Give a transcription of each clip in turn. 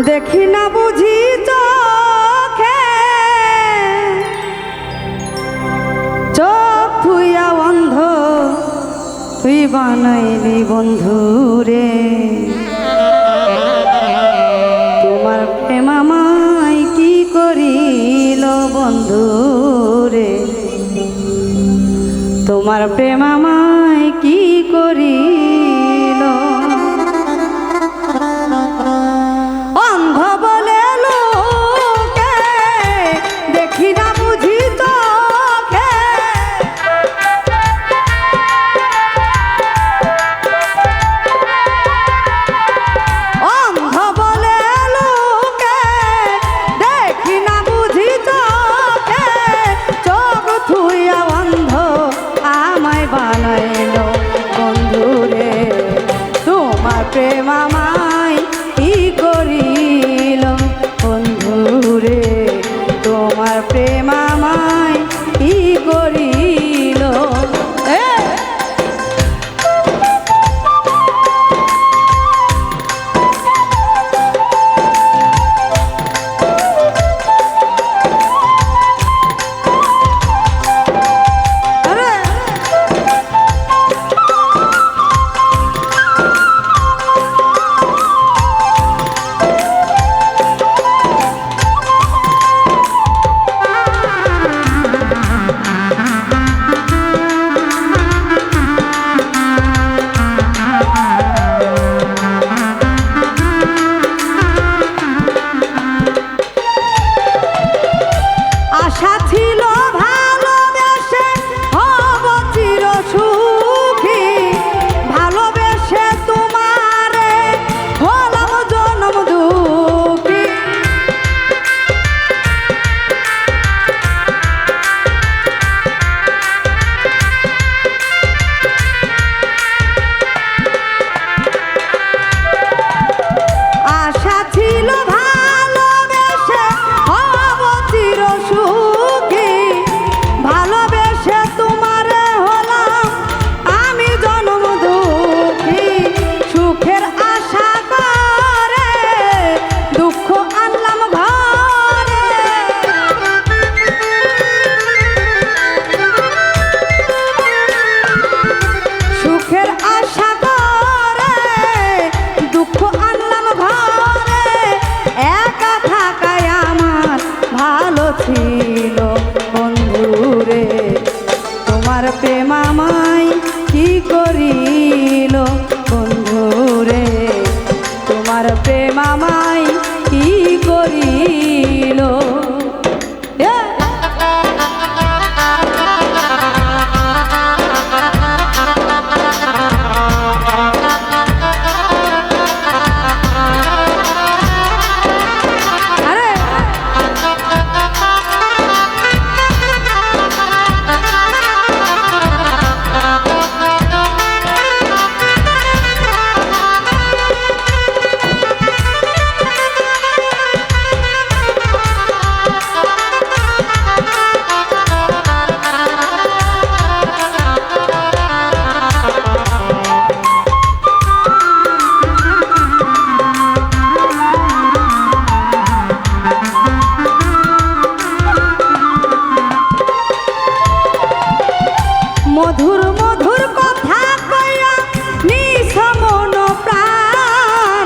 দেখি না বুঝি চোখে চোখ থুইয়া অন্ধ তুই বানাইলি বন্ধু রে তোমার প্রেম আমায় কি করিল বন্ধু রে তোমার প্রেম আমায় কি করিল অন্ধ বলে লোকে দেখি না বুঝি চোখে অন্ধ বলে লোকে দেখি না বুঝি চোখে চোখ থুইয়া অন্ধ আমায় বানাইল বন্ধু রে তোমার প্রেম আমায় কি করিল বন্ধু রে তোমার প্রেম আমায় কি করিল আশা ছিল ভালোবেসে হব চির সুখী ভালোবেসে তোমারে হলাম জনম দুঃখী আশা ছিল ভালোবেসে হব চির সুখী ভালোবেসে তোমারে হলাম আমি জনম দুঃখী সুখের আশা করে দুঃখ আনলাম ঘরে সুখের আশা করে দুঃখ আনলাম ঘরে একা থাকায় আমার ভালো ছিল বন্ধু রে তোমার প্রেম আমায় কি করিল বন্ধু রে তোমার প্রেম আমায় কি করিল মধুর মধুর কথা কইয়া নিছ মন প্রাণ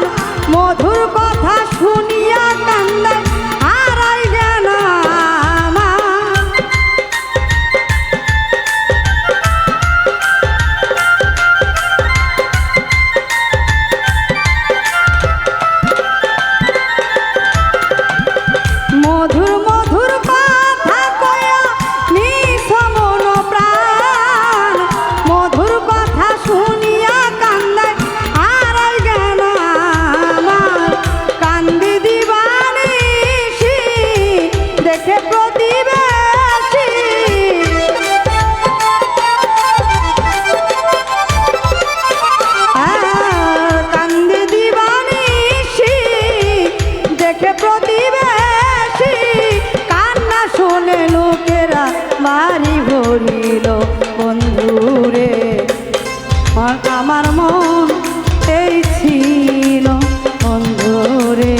মধুর কথা শুনিয়া কান্দে হারাই জ্ঞান আমার মধুর মধুর কথা কইয়া নিছ মন প্রাণ মধুর কথা শুনিয়া কান্দে হারাই জ্ঞান আমার কান্দি দিবানিশি দেখে প্রতিবেশী কান্দি দিবানিশি দেখে প্রতিবেশী কান্না শোনে লোকেরা বাড়ি ভরিল বন্ধু রে আমার মন এই ছিল বন্ধু রে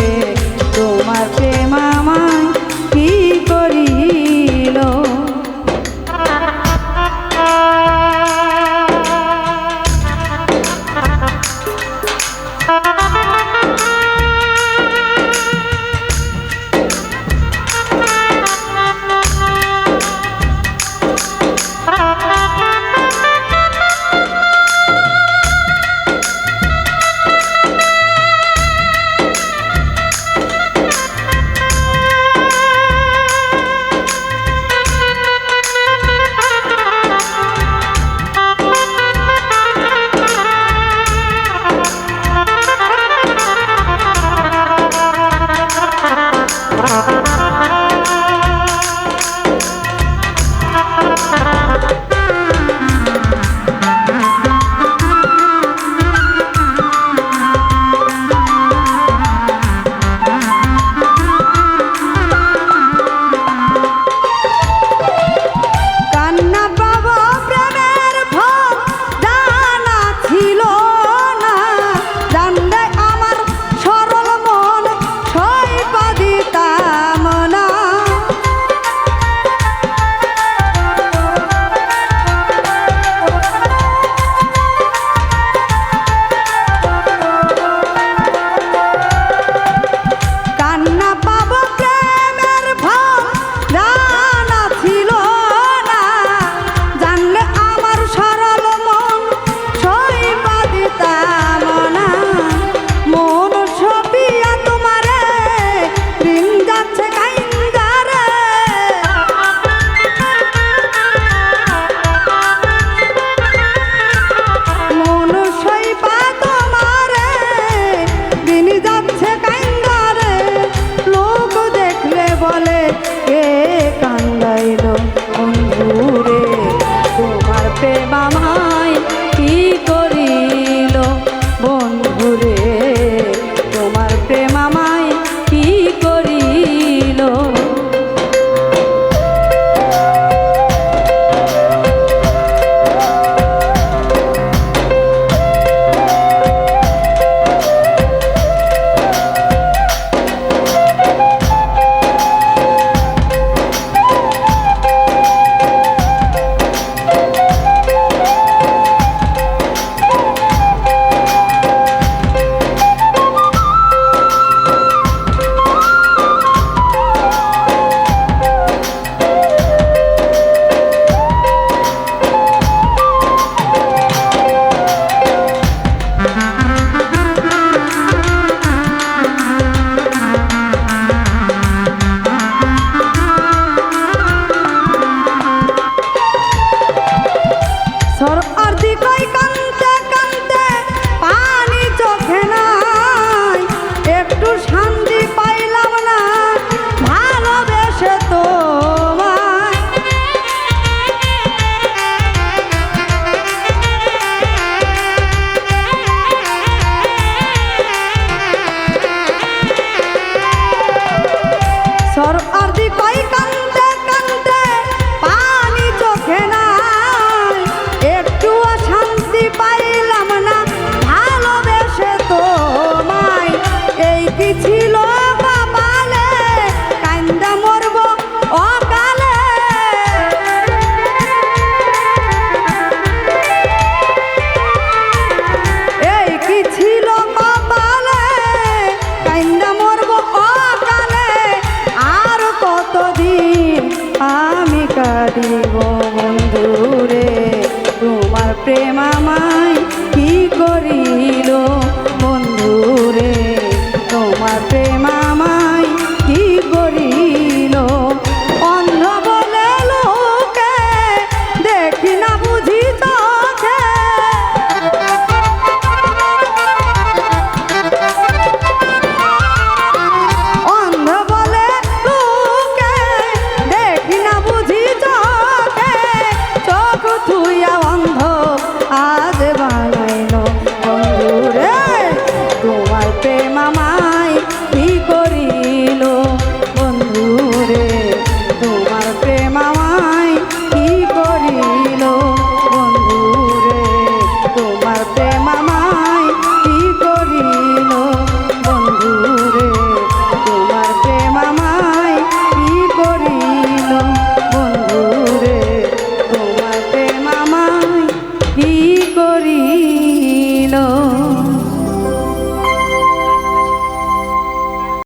দিব বন্ধুরে তোমার প্রেম আমার